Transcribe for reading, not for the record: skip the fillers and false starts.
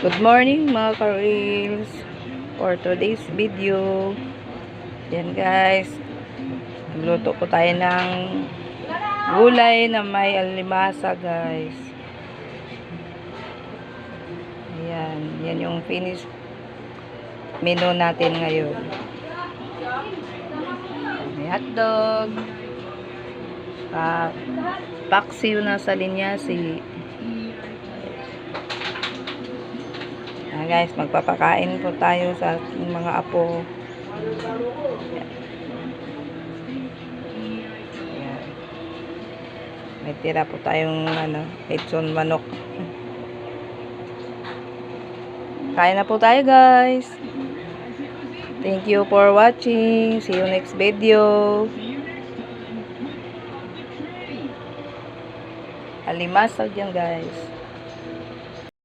Good morning mga ka-reels. For today's video, yan guys, nagluto po tayo ng gulay na may alimasa guys. Yan yung finished menu natin ngayon. May hotdog, paksiw na sa linyasi. Guys, magpapakain po tayo sa mga apo. Ayan. May tira po tayong lechon manok. Kain na po tayo guys. Thank you for watching. See you next video. Alimasag yan guys.